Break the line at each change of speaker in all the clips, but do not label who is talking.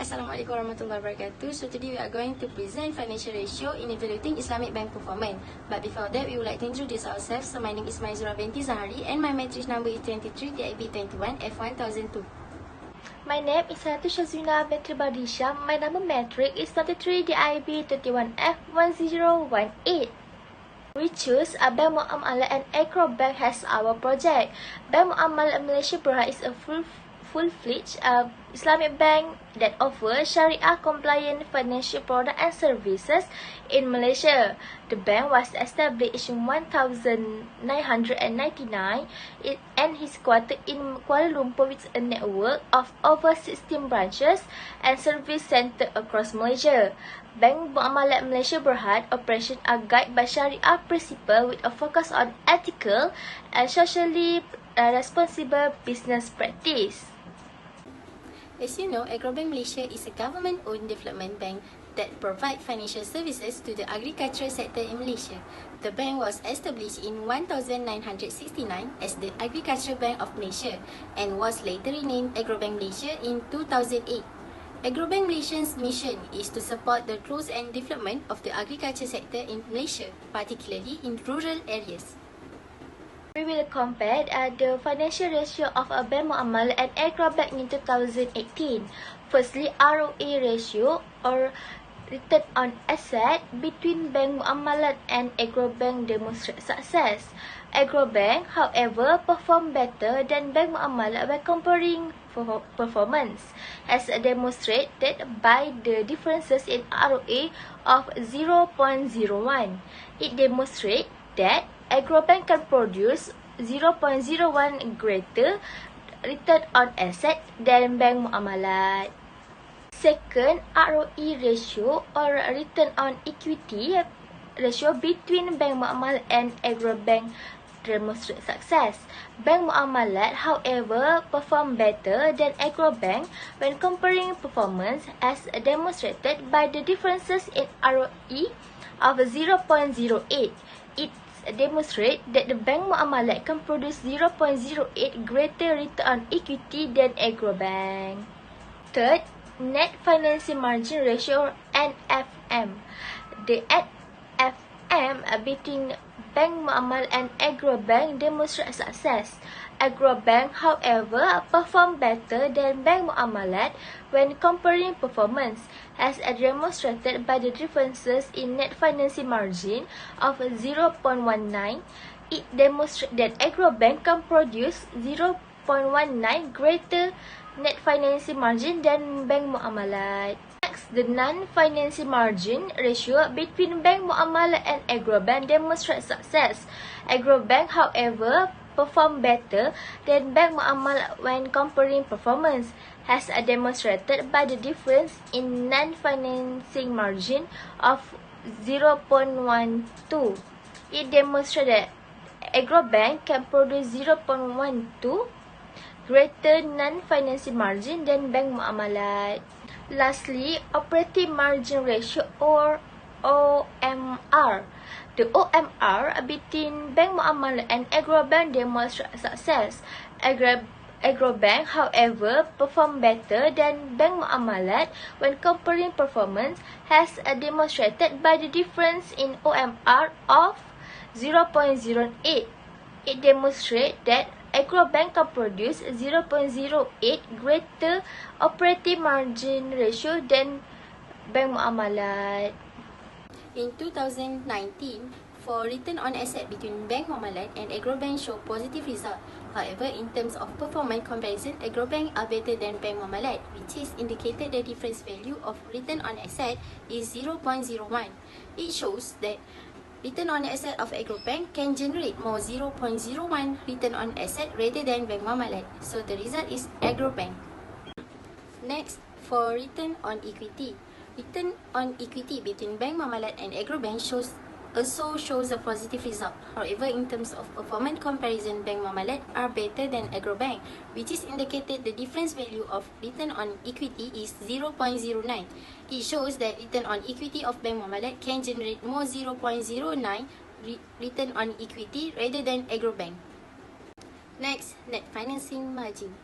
Assalamualaikum warahmatullahi wabarakatuh. So today we are going to present financial ratio in evaluating Islamic bank performance. But before that, we would like to introduce ourselves. So my name is Maizura binti Zahari and my matrix number is 23 DIB4B F1002.
My name is Ratu Shazwina binti Badisha. My number matrix is 23 DIB31 F1018. We choose a Bank Muamalah and Agro Bank as our project. Bank Muamalah Malaysia Berhad is a full-fledged Islamic bank that offers Sharia-compliant financial products and services in Malaysia. The bank was established in 1999 and is headquartered in Kuala Lumpur with a network of over 16 branches and service centres across Malaysia. Bank Muamalah Malaysia Berhad operations are guided by Sharia principles with a focus on ethical and socially responsible business practice.
As you know, Agrobank Malaysia is a government-owned development bank that provides financial services to the agricultural sector in Malaysia. The bank was established in 1969 as the Agricultural Bank of Malaysia and was later renamed Agrobank Malaysia in 2008. Agrobank Malaysia's mission is to support the growth and development of the agriculture sector in Malaysia, particularly in rural areas.
We will compare the financial ratio of a Bank Muamalah and Agro Bank in 2018. Firstly, ROE ratio or return on asset between Bank Muamalah and Agro Bank demonstrates success. Agro Bank, however, performed better than Bank Muamalah when comparing performance, as demonstrated by the differences in ROE of 0.01. It demonstrates that Agrobank can produce 0.01 greater return on asset than Bank Muamalah. Second, ROE ratio or return on equity ratio between Bank Muamalah and Agrobank demonstrates success. Bank Muamalah, however, performed better than Agrobank when comparing performance, as demonstrated by the differences in ROE of 0.08. It demonstrate that the Bank Muamalah can produce 0.08 greater return on equity than Agrobank. Third, net financing margin ratio (NFM). The NFM between Bank Muamalah and Agrobank demonstrates success. Agrobank, however, performed better than Bank Muamalah when comparing performance, as demonstrated by the differences in net financing margin of 0.19. It demonstrates that Agrobank can produce 0.19 greater net financing margin than Bank Muamalah. Next, the non-financing margin ratio between Bank Muamalah and Agrobank demonstrates success. Agrobank, however, performed better than Bank Muamalah when comparing performance, as demonstrated by the difference in non-financing margin of 0.12. It demonstrated that Agrobank can produce 0.12 greater non-financing margin than Bank Muamalah. Lastly, operating margin ratio or OMR. The OMR between Bank Muamalah and Agrobank demonstrates success. Agrobank, however, performed better than Bank Muamalah when comparing performance, as demonstrated by the difference in OMR of 0.08. It demonstrates that Agrobank can produce 0.08 greater operating margin ratio than Bank Muamalah.
In 2019, for return on asset between Bank Muamalah and Agrobank show positive result. However, in terms of performance comparison, Agrobank are better than Bank Muamalah, which is indicated the difference value of return on asset is 0.01. It shows that return on asset of Agrobank can generate more 0.01 return on asset rather than Bank Muamalah. So the result is Agrobank. Next, for return on equity. Return on equity between Bank Muamalah and Agrobank also shows a positive result. However, in terms of performance comparison, Bank Muamalah are better than Agrobank, which is indicated the difference value of return on equity is 0.09. It shows that return on equity of Bank Muamalah can generate more 0.09 return on equity rather than Agrobank. Next, net financing margin.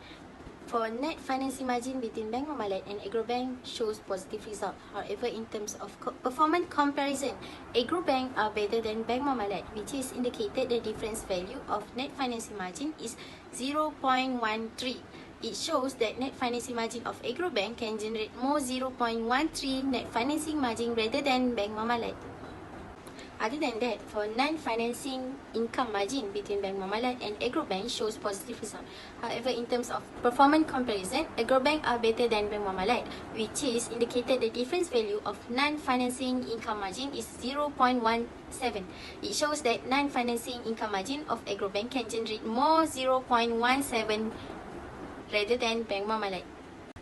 For net financing margin between Bank Mamalat and Agrobank shows positive result. However, in terms of performance comparison, Agrobank are better than Bank Mamalat, which is indicated the difference value of net financing margin is 0.13. It shows that net financing margin of Agrobank can generate more 0.13 net financing margin rather than Bank Mamalat. Other than that, for non-financing income margin between Bank Mamalat and Agrobank shows positive result. However, in terms of performance comparison, Agrobank are better than Bank Mamalat, which is indicated the difference value of non-financing income margin is 0.17. It shows that non-financing income margin of Agrobank can generate more 0.17 rather than Bank Mamalat.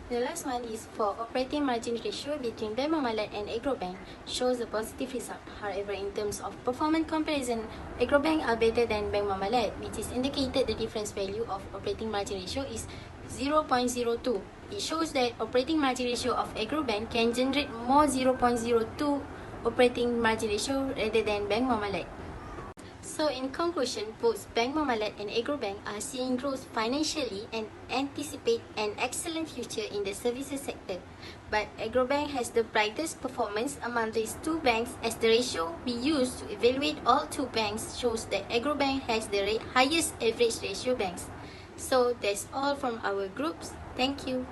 The last one is for operating margin ratio between Bank Mamalat and Agrobank shows a positive result. However, in terms of performance comparison, Agrobank are better than Bank Mamalat, which is indicated the difference value of operating margin ratio is 0.02. It shows that operating margin ratio of Agrobank can generate more 0.02 operating margin ratio rather than Bank Mamalat. So in conclusion, both Bank Mamalat and Agrobank are seeing growth financially and anticipate an excellent future in the services sector. But Agrobank has the brightest performance among these two banks, as the ratio we use to evaluate all two banks shows that Agrobank has the highest average ratio banks. So that's all from our groups. Thank you.